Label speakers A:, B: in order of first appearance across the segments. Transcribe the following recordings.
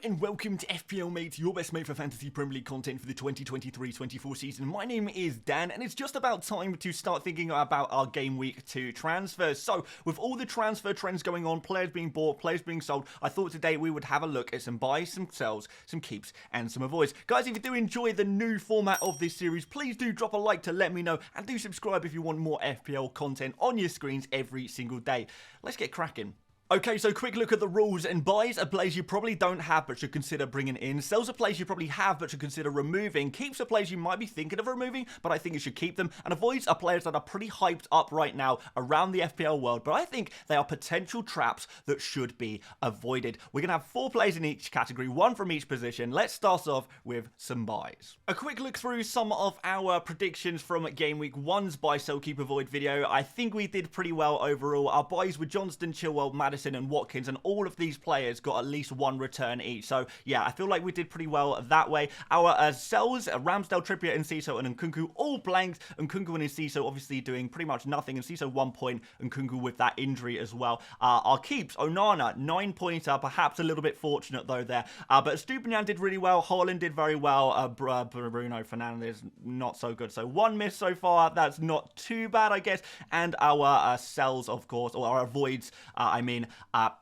A: and welcome to FPL Mate, your best mate for fantasy Premier League content for the 2023-24 season. My name is Dan, and it's just about time to start thinking about our Game Week 2 transfers. So, with all the transfer trends going on, players being bought, players being sold, I thought today we would have a look at some buys, some sells, some keeps, and some avoids. Guys, if you do enjoy the new format of this series, please do drop a like to let me know, and do subscribe if you want more FPL content on your screens every single day. Let's get cracking. Okay, so quick look at the rules. And buys are players you probably don't have but should consider bringing in. Sells are players you probably have but should consider removing. Keeps are players you might be thinking of removing, but I think you should keep them. And avoids are players that are pretty hyped up right now around the FPL world, but I think they are potential traps that should be avoided. We're going to have 4 players in each category, 1 from each position. Let's start off with some buys. A quick look through some of our predictions from Game Week 1's buy, sell, keep, avoid video. I think we did pretty well overall. Our buys were Johnston, Chilwell, Madison, and Watkins, and all of these players got at least 1 return each. So yeah, I feel like we did pretty well that way. Our sells, Ramsdale, Trippier, and Enciso, and Nkunku all blanked. Nkunku and Enciso obviously doing pretty much nothing. Enciso 1 point, Nkunku with that injury as well. Our keeps, Onana 9-pointer, perhaps a little bit fortunate though there. But Stupinian did really well. Haaland did very well. Bruno Fernandes not so good. So 1 miss so far. That's not too bad, I guess. And our sells, of course, or our avoids,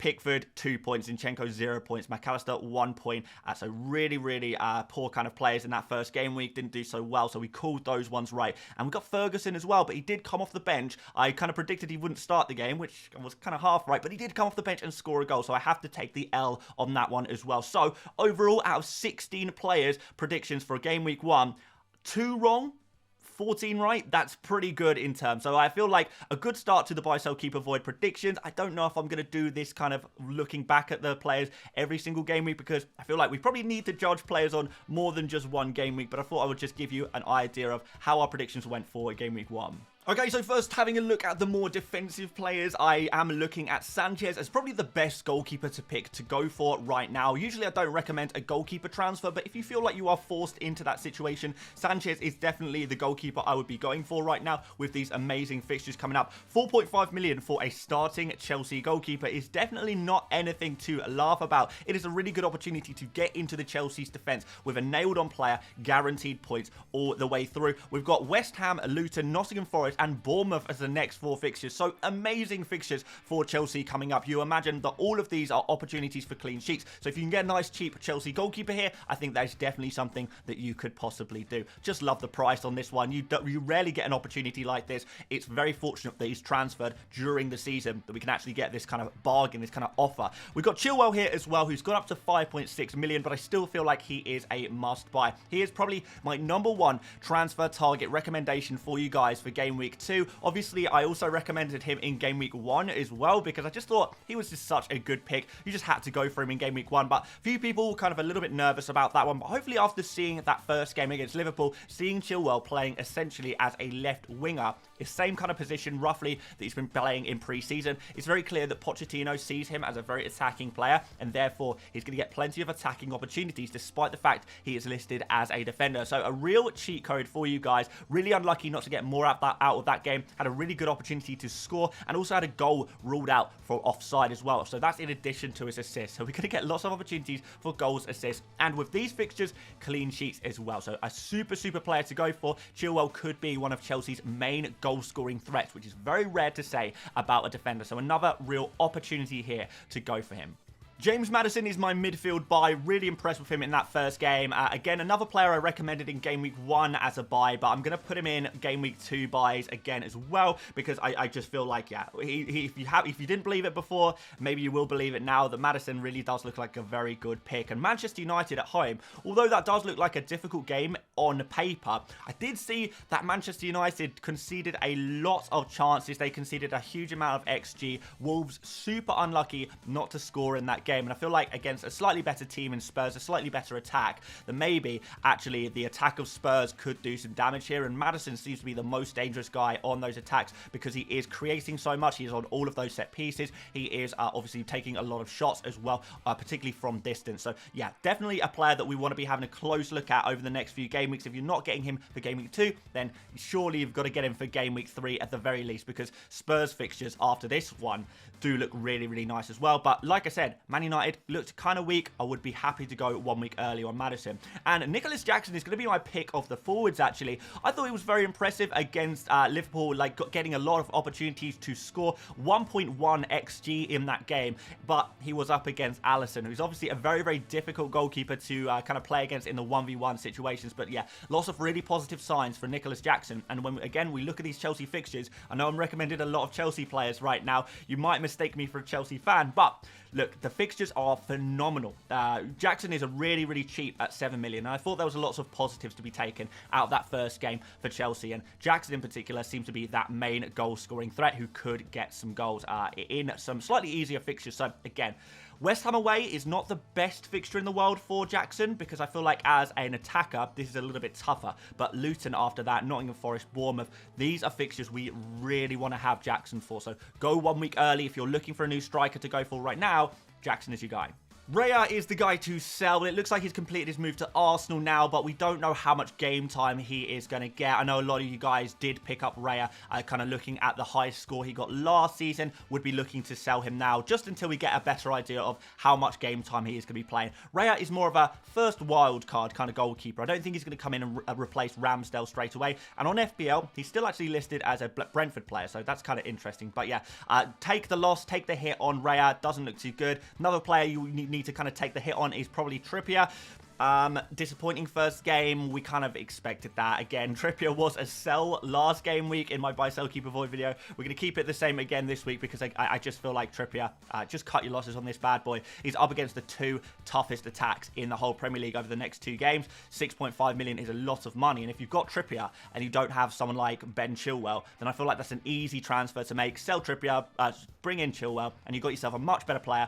A: Pickford 2 points, Zinchenko 0 points, McAllister 1 point. So really poor kind of players in that first game week. Didn't do so well, so we called those ones right. And we got Ferguson as well, but he did come off the bench. I kind of predicted he wouldn't start the game, which was kind of half right, but he did come off the bench and score a goal, so I have to take the L on that one as well. So overall, out of 16 players, predictions for Game Week 1, 2 wrong, 14 right. That's pretty good in terms. So I feel like a good start to the buy, sell, keep, avoid predictions. I don't know if I'm going to do this kind of looking back at the players every single game week, because I feel like we probably need to judge players on more than just one game week, but I thought I would just give you an idea of how our predictions went for Game Week 1. Okay, so first, having a look at the more defensive players, I am looking at Sanchez as probably the best goalkeeper to pick to go for right now. Usually, I don't recommend a goalkeeper transfer, but if you feel like you are forced into that situation, Sanchez is definitely the goalkeeper I would be going for right now with these amazing fixtures coming up. 4.5 million for a starting Chelsea goalkeeper is definitely not anything to laugh about. It is a really good opportunity to get into the Chelsea's defense with a nailed-on player, guaranteed points all the way through. We've got West Ham, Luton, Nottingham Forest, and Bournemouth as the next 4 fixtures. So amazing fixtures for Chelsea coming up. You imagine that all of these are opportunities for clean sheets. So if you can get a nice cheap Chelsea goalkeeper here, I think that is definitely something that you could possibly do. Just love the price on this one. You rarely get an opportunity like this. It's very fortunate that he's transferred during the season that we can actually get this kind of bargain, this kind of offer. We've got Chilwell here as well, who's gone up to 5.6 million, but I still feel like he is a must buy. He is probably my #1 transfer target recommendation for you guys for Game Week 2. Obviously, I also recommended him in Game Week 1 as well, because I just thought he was just such a good pick. You just had to go for him in Game Week 1, but a few people kind of a little bit nervous about that one. But hopefully after seeing that first game against Liverpool, seeing Chilwell playing essentially as a left winger, the same kind of position roughly that he's been playing in pre-season, it's very clear that Pochettino sees him as a very attacking player, and therefore he's going to get plenty of attacking opportunities despite the fact he is listed as a defender. So a real cheat code for you guys. Really unlucky not to get more out of that game. Had a really good opportunity to score, and also had a goal ruled out for offside as well. So that's in addition to his assists. So we're going to get lots of opportunities for goals, assists, and with these fixtures, clean sheets as well. So a super player to go for. Chilwell could be one of Chelsea's main goal-scoring threats, which is very rare to say about a defender. So another real opportunity here to go for him. James Maddison is my midfield buy. Really impressed with him in that first game. Again, another player I recommended in Game Week 1 as a buy, but I'm going to put him in Game Week 2 buys again as well, because I just feel like, yeah, if you didn't believe it before, maybe you will believe it now, that Maddison really does look like a very good pick. And Manchester United at home, although that does look like a difficult game on paper, I did see that Manchester United conceded a lot of chances. They conceded a huge amount of XG. Wolves super unlucky not to score in that game, and I feel like against a slightly better team in Spurs, a slightly better attack, then maybe actually the attack of Spurs could do some damage here, and Maddison seems to be the most dangerous guy on those attacks because he is creating so much. He is on all of those set pieces. He is obviously taking a lot of shots as well, particularly from distance. So yeah, definitely a player that we want to be having a close look at over the next few game weeks. If you're not getting him for Game Week 2, then surely you've got to get him for Game Week 3 at the very least, because Spurs fixtures after this one do look really nice as well. But like I said, Man United looked kind of weak. I would be happy to go 1 week early on Maddison. And Nicholas Jackson is going to be my pick of the forwards, actually. I thought he was very impressive against Liverpool, like getting a lot of opportunities to score. 1.1 XG in that game, but he was up against Alisson, who's obviously a very, very difficult goalkeeper to kind of play against in the 1v1 situations. But yeah, lots of really positive signs for Nicholas Jackson. And when, again, we look at these Chelsea fixtures, I know I'm recommending a lot of Chelsea players right now. You might mistake me for a Chelsea fan, but look, the fixtures are phenomenal. Jackson is a really, really cheap at 7 million. And I thought there was lots of positives to be taken out of that first game for Chelsea. And Jackson in particular seems to be that main goal-scoring threat who could get some goals in some slightly easier fixtures. So again, West Ham away is not the best fixture in the world for Jackson because I feel like as an attacker, this is a little bit tougher. But Luton after that, Nottingham Forest, Bournemouth, these are fixtures we really want to have Jackson for. So go 1 week early if you're looking for a new striker to go for right now. Jackson is your guy. Raya is the guy to sell. It looks like he's completed his move to Arsenal now, but we don't know how much game time he is going to get. I know a lot of you guys did pick up Raya, kind of looking at the high score he got last season, would be looking to sell him now, just until we get a better idea of how much game time he is going to be playing. Raya is more of a first wild card kind of goalkeeper. I don't think he's going to come in and replace Ramsdale straight away. And on FPL, he's still actually listed as a Brentford player, so that's kind of interesting. But yeah, take the loss, take the hit on Raya. Doesn't look too good. Another player you need to kind of take the hit on is probably Trippier. Disappointing first game. We kind of expected that. Again, Trippier was a sell last game week in my buy, sell, keep, avoid video. We're going to keep it the same again this week because I just feel like Trippier, just cut your losses on this bad boy. He's up against the 2 toughest attacks in the whole Premier League over the next 2 games. 6.5 million is a lot of money. And if you've got Trippier and you don't have someone like Ben Chilwell, then I feel like that's an easy transfer to make. Sell Trippier, bring in Chilwell, and you've got yourself a much better player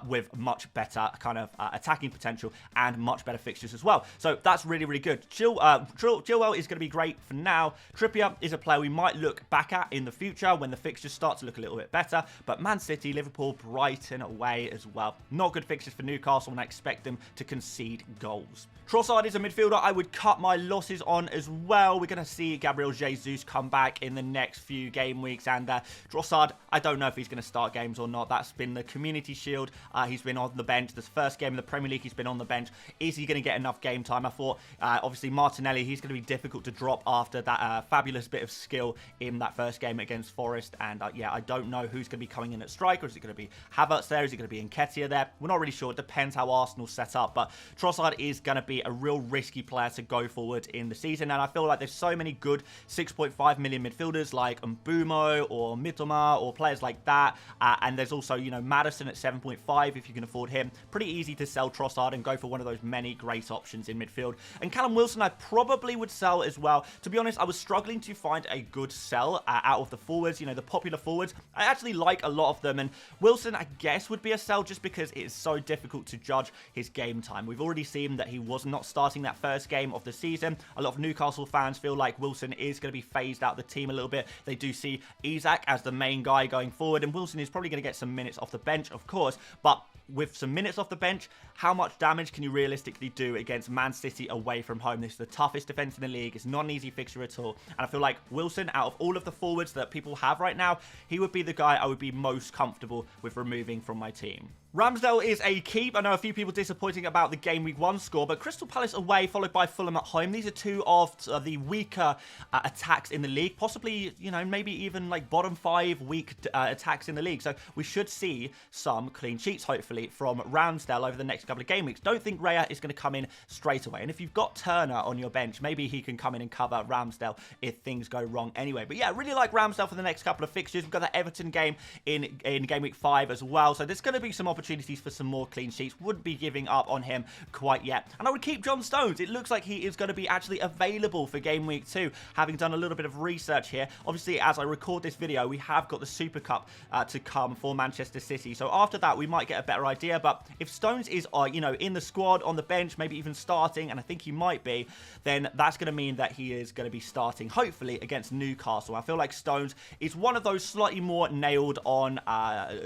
A: with much better kind of attacking potential and much better fixtures as well. So that's really, really good. Chilwell is going to be great for now. Trippier is a player we might look back at in the future when the fixtures start to look a little bit better. But Man City, Liverpool, Brighton away as well. Not good fixtures for Newcastle, and I expect them to concede goals. Trossard is a midfielder I would cut my losses on as well. We're going to see Gabriel Jesus come back in the next few game weeks. And Trossard, I don't know if he's going to start games or not. That's been the Community Shield. He's been on the bench. This first game in the Premier League, he's been on the bench. Is he going to get enough game time? I thought, obviously, Martinelli, he's going to be difficult to drop after that fabulous bit of skill in that first game against Forest. And yeah, I don't know who's going to be coming in at striker. Is it going to be Havertz there? Is it going to be Nketiah there? We're not really sure. It depends how Arsenal's set up. But Trossard is going to be a real risky player to go forward in the season. And I feel like there's so many good 6.5 million midfielders like Mbumo or Mitoma or players like that. And there's also, you know, Maddison at 7.5 if you can afford him. Pretty easy to sell Trossard and go for one of those many great options in midfield. And Callum Wilson I probably would sell as well. To be honest, I was struggling to find a good sell out of the forwards, you know, the popular forwards. I actually like a lot of them, and Wilson I guess would be a sell just because it is so difficult to judge his game time. We've already seen that he was not starting that first game of the season. A lot of Newcastle fans feel like Wilson is going to be phased out of the team a little bit. They do see Isak as the main guy going forward, and Wilson is probably going to get some minutes off the bench, of course, but with some minutes off the bench, how much damage can you realistically do against Man City away from home? This is the toughest defence in the league. It's not an easy fixture at all. And I feel like Wilson, out of all of the forwards that people have right now, he would be the guy I would be most comfortable with removing from my team. Ramsdale is a keep. I know a few people disappointing about the Game Week 1 score, but Crystal Palace away followed by Fulham at home. These are two of the weaker attacks in the league. Possibly, you know, maybe even like bottom 5 weak attacks in the league. So we should see some clean sheets, hopefully, from Ramsdale over the next couple of game weeks. Don't think Raya is going to come in straight away. And if you've got Turner on your bench, maybe he can come in and cover Ramsdale if things go wrong anyway. But yeah, really like Ramsdale for the next couple of fixtures. We've got that Everton game in Game Week 5 as well. So there's going to be some opportunities for some more clean sheets. Wouldn't be giving up on him quite yet. And I would keep John Stones. It looks like he is going to be actually available for Game Week 2, having done a little bit of research here. Obviously, as I record this video, we have got the Super Cup to come for Manchester City. So after that, we might get a better idea. But if Stones is, you know, in the squad, on the bench, maybe even starting, and I think he might be, then that's going to mean that he is going to be starting, hopefully, against Newcastle. I feel like Stones is one of those slightly more nailed on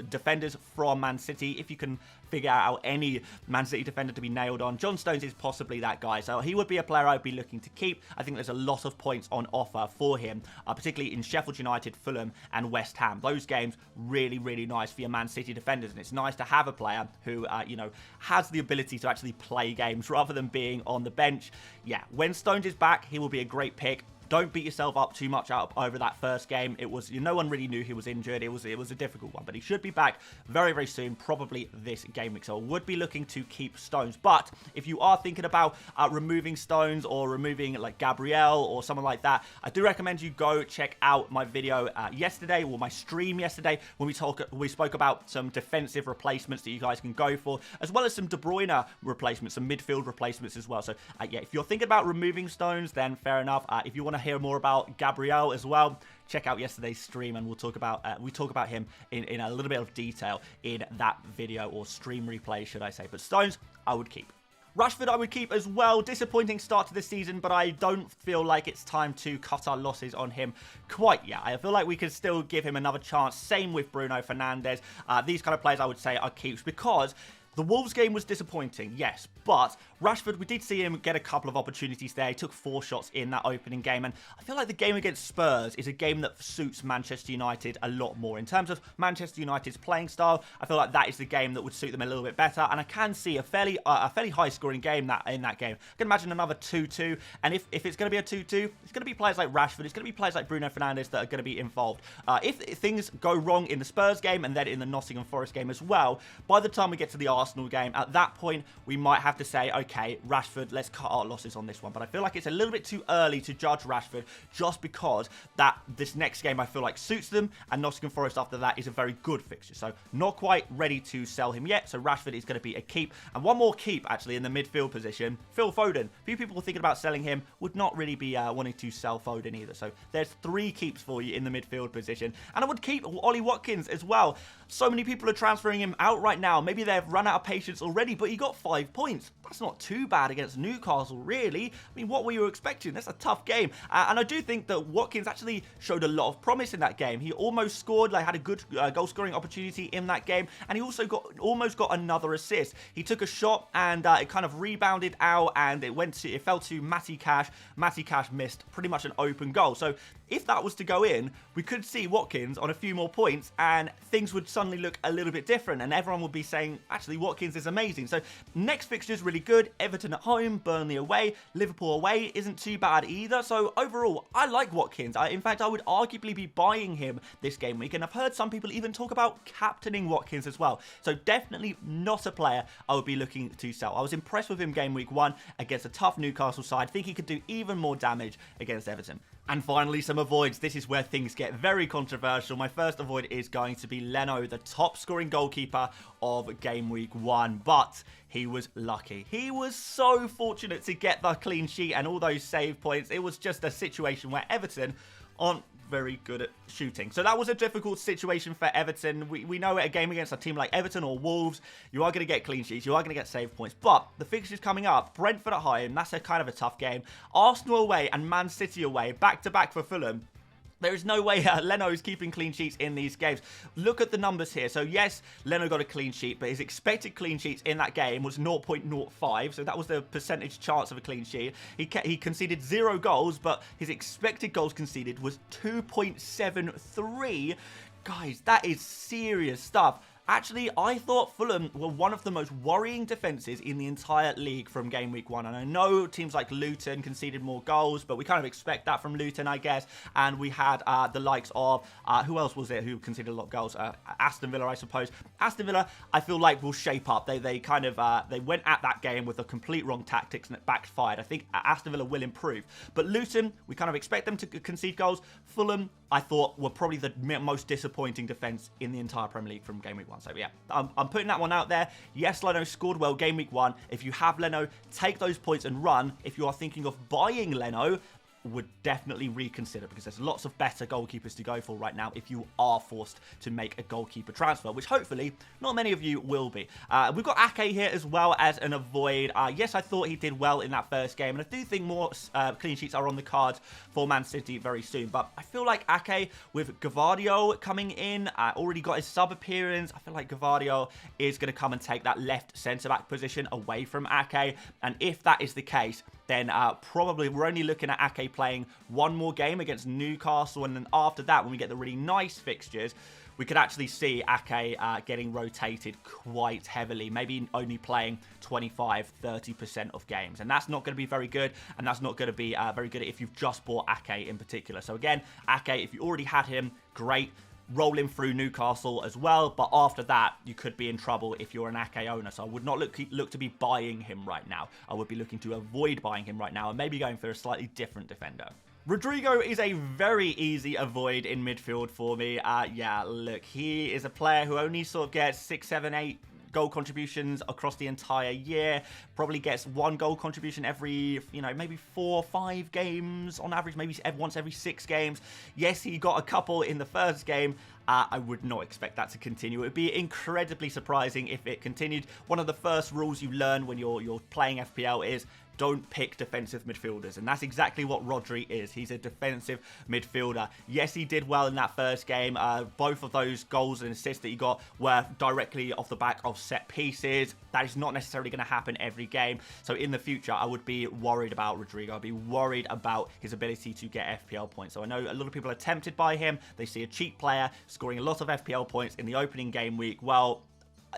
A: defenders from Man City. If if you can figure out any Man City defender to be nailed on, John Stones is possibly that guy. So he would be a player I'd be looking to keep. I think there's a lot of points on offer for him, particularly in Sheffield United, Fulham and West Ham. Those games really, really nice for your Man City defenders. And it's nice to have a player who, you know, has the ability to actually play games rather than being on the bench. Yeah, when Stones is back, he will be a great pick. Don't beat yourself up too much over that first game. It was, no one really knew he was injured. It was a difficult one, but he should be back very, very soon, probably this game week. So I would be looking to keep Stones. But if you are thinking about removing Stones or removing like Gabriel or someone like that, I do recommend you go check out my video yesterday, or my stream yesterday, when we spoke about some defensive replacements that you guys can go for, as well as some De Bruyne replacements, some midfield replacements as well. So yeah, if you're thinking about removing Stones, then fair enough. If you want to hear more about Gabriel as well, check out yesterday's stream, and we'll talk about him in a little bit of detail in that video, or stream replay should I say. But Stones I would keep. Rashford I would keep as well. Disappointing start to the season, but I don't feel like it's time to cut our losses on him quite yet. I feel like we can still give him another chance. Same with Bruno Fernandes. These kind of players I would say are keeps, because the Wolves game was disappointing, yes, but Rashford, we did see him get a couple of opportunities there. He took 4 shots in that opening game, and I feel like the game against Spurs is a game that suits Manchester United a lot more. In terms of Manchester United's playing style, I feel like that is the game that would suit them a little bit better, and I can see a fairly high-scoring game in that game. I can imagine another 2-2, and if it's going to be a 2-2, it's going to be players like Rashford, it's going to be players like Bruno Fernandes that are going to be involved. If things go wrong in the Spurs game and then in the Nottingham Forest game as well, by the time we get to the Arsenal game, at that point, we might have to say, okay, Rashford, let's cut our losses on this one. But I feel like it's a little bit too early to judge Rashford, just because this next game I feel like suits them, and Nottingham Forest after that is a very good fixture. So not quite ready to sell him yet. So Rashford is going to be a keep. And one more keep, actually, in the midfield position, Phil Foden. A few people thinking about selling him, would not really be wanting to sell Foden either. So there's 3 keeps for you in the midfield position. And I would keep Ollie Watkins as well. So many people are transferring him out right now. Maybe they've run out of patience already, but he got 5 points. That's not too bad against Newcastle, really. I mean, what were you expecting? That's a tough game. And I do think that Watkins actually showed a lot of promise in that game. He almost scored, like had a good goal-scoring opportunity in that game, and he also almost got another assist. He took a shot, and it kind of rebounded out, and it fell to Matty Cash. Matty Cash missed pretty much an open goal. So if that was to go in, we could see Watkins on a few more points, and things would suddenly look a little bit different, and everyone would be saying, actually, Watkins is amazing. So next fixture is really good. Everton at home, Burnley away, Liverpool away isn't too bad either. So overall, I like Watkins. In fact, I would arguably be buying him this game week, and I've heard some people even talk about captaining Watkins as well. So definitely not a player I would be looking to sell. I was impressed with him game week 1 against a tough Newcastle side. I think he could do even more damage against Everton. And finally, some avoids. This is where things get very controversial. My first avoid is going to be Leno, the top scoring goalkeeper of game week 1. But he was lucky. He was so fortunate to get the clean sheet and all those save points. It was just a situation where Everton aren't very good at shooting. So that was a difficult situation for Everton. We know at a game against a team like Everton or Wolves, you are going to get clean sheets, you are going to get save points. But the fixtures coming up, Brentford at home, that's a kind of a tough game. Arsenal away and Man City away, back-to-back for Fulham. There is no way Leno is keeping clean sheets in these games. Look at the numbers here. So yes, Leno got a clean sheet, but his expected clean sheets in that game was 0.05. So that was the percentage chance of a clean sheet. He conceded 0 goals, but his expected goals conceded was 2.73. Guys, that is serious stuff. Actually, I thought Fulham were one of the most worrying defences in the entire league from game week 1. And I know teams like Luton conceded more goals, but we kind of expect that from Luton, I guess. And we had the likes of, who else was it who conceded a lot of goals? Aston Villa, I suppose. Aston Villa, I feel like, will shape up. They went at that game with the complete wrong tactics and it backfired. I think Aston Villa will improve. But Luton, we kind of expect them to concede goals. Fulham, I thought, were probably the most disappointing defence in the entire Premier League from game week 1. So yeah, I'm putting that one out there. Yes, Leno scored well game week 1. If you have Leno, take those points and run. If you are thinking of buying Leno, would definitely reconsider, because there's lots of better goalkeepers to go for right now if you are forced to make a goalkeeper transfer, which hopefully not many of you will be. We've got Ake here as well as an avoid. Yes, I thought he did well in that first game, and I do think more clean sheets are on the cards for Man City very soon, but I feel like Ake, with Gavardio coming in, already got his sub appearance, I feel like Gavardio is going to come and take that left centre-back position away from Ake, and if that is the case, then probably we're only looking at Ake playing one more game against Newcastle, and then after that, when we get the really nice fixtures, we could actually see Ake getting rotated quite heavily, maybe only playing 25-30% of games. And that's not going to be very good, and that's not going to be very good if you've just bought Ake in particular. So again, Ake, if you already had him, great. Roll him through Newcastle as well, but after that, you could be in trouble if you're an Ake owner. So I would not look to be buying him right now. I would be looking to avoid buying him right now and maybe going for a slightly different defender. Rodrigo is a very easy avoid in midfield for me. Yeah, look, he is a player who only sort of gets 6, 7, 8 goal contributions across the entire year. Probably gets 1 goal contribution every, maybe 4 or 5 games on average, maybe once every 6 games. Yes, he got a couple in the first game. I would not expect that to continue. It would be incredibly surprising if it continued. One of the first rules you learn when you're playing FPL is don't pick defensive midfielders, and that's exactly what Rodri is. He's a defensive midfielder. Yes, he did well in that first game. Both of those goals and assists that he got were directly off the back of set pieces. That is not necessarily going to happen every game. So in the future, I would be worried about Rodrigo. I'd be worried about his ability to get FPL points. So I know a lot of people are tempted by him. They see a cheap player scoring a lot of FPL points in the opening game week. Well,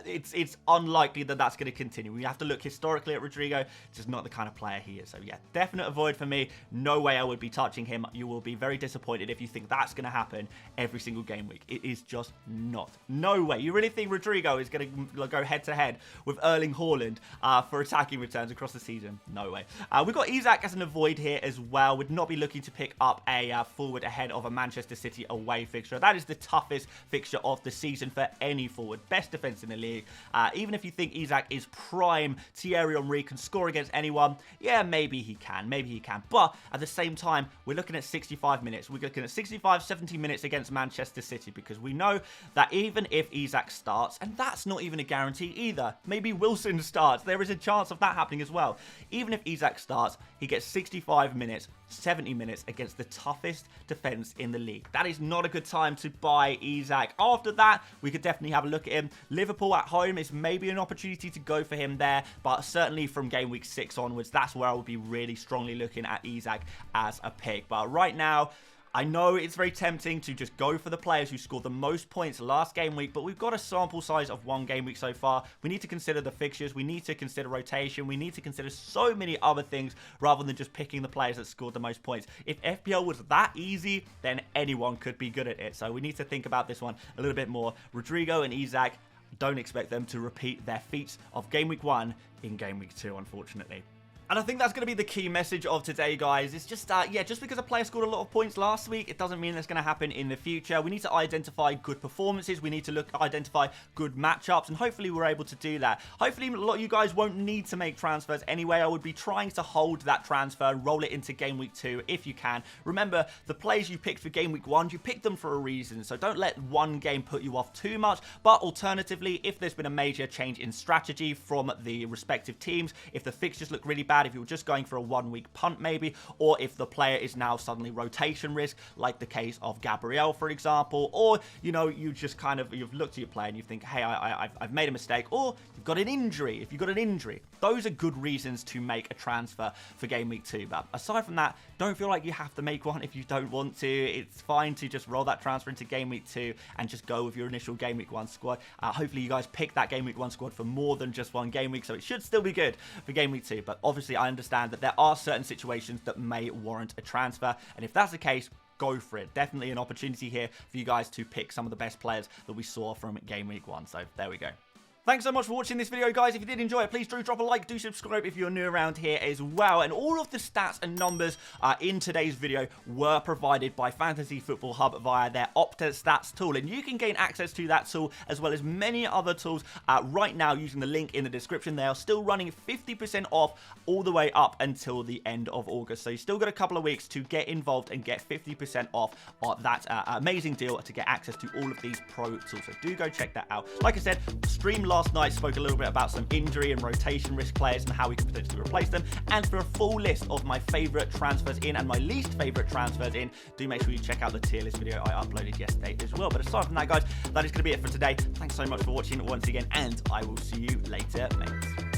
A: it's unlikely that that's going to continue. We have to look historically at Rodrigo, just not the kind of player he is. So yeah, definite avoid for me. No way I would be touching him. You will be very disappointed if you think that's going to happen every single game week. It is just not. No way. You really think Rodrigo is going to go head-to-head with Erling Haaland for attacking returns across the season? No way. We've got Isak as an avoid here as well. Would not be looking to pick up a forward ahead of a Manchester City away fixture. That is the toughest fixture of the season for any forward. Best defense in the league. Even if you think Isak is prime, Thierry Henry can score against anyone, yeah, maybe he can. But at the same time, we're looking at 65 minutes. We're looking at 65, 70 minutes against Manchester City, because we know that even if Isak starts, and that's not even a guarantee either, maybe Wilson starts, there is a chance of that happening as well. Even if Isak starts, he gets 65 minutes, 70 minutes against the toughest defense in the league. That is not a good time to buy Isak. After that, we could definitely have a look at him. Liverpool at home is maybe an opportunity to go for him there, but certainly from game week 6 onwards, that's where I would be really strongly looking at Isak as a pick. But right now, I know it's very tempting to just go for the players who scored the most points last game week, but we've got a sample size of 1 game week so far. We need to consider the fixtures. We need to consider rotation. We need to consider so many other things rather than just picking the players that scored the most points. If FPL was that easy, then anyone could be good at it. So we need to think about this one a little bit more. Rodrigo and Isak, don't expect them to repeat their feats of game week 1 in game week 2, unfortunately. And I think that's going to be the key message of today, guys. It's just, yeah, just because a player scored a lot of points last week, it doesn't mean that's going to happen in the future. We need to identify good performances. We need to identify good matchups, and hopefully we're able to do that. Hopefully a lot of you guys won't need to make transfers anyway. I would be trying to hold that transfer and roll it into game week 2 if you can. Remember, the players you picked for game week 1, you picked them for a reason, so don't let one game put you off too much. But alternatively, if there's been a major change in strategy from the respective teams, if the fixtures look really bad, if you were just going for a 1-week punt maybe, or if the player is now suddenly rotation risk, like the case of Gabriel, for example, or, you just you've looked at your player and you think, hey, I've made a mistake, or you've got an injury. If you've got an injury, those are good reasons to make a transfer for game week 2. But aside from that, don't feel like you have to make one if you don't want to. It's fine to just roll that transfer into game week 2 and just go with your initial game week 1 squad. Hopefully you guys pick that game week 1 squad for more than just 1 game week, so it should still be good for game week 2. But obviously I understand that there are certain situations that may warrant a transfer, and if that's the case, go for it. Definitely an opportunity here for you guys to pick some of the best players that we saw from game week 1. So there we go. Thanks so much for watching this video, guys. If you did enjoy it, please do drop a like, do subscribe if you're new around here as well. And all of the stats and numbers in today's video were provided by Fantasy Football Hub via their Opta Stats tool. And you can gain access to that tool as well as many other tools right now using the link in the description. They are still running 50% off all the way up until the end of August. So you still got a couple of weeks to get involved and get 50% off that amazing deal to get access to all of these pro tools. So do go check that out. Like I said, stream last night spoke a little bit about some injury and rotation risk players and how we could potentially replace them. And for a full list of my favorite transfers in and my least favorite transfers in, do make sure you check out the tier list video I uploaded yesterday as well. But aside from that, guys, that is going to be it for today. Thanks so much for watching once again, and I will see you later, mates.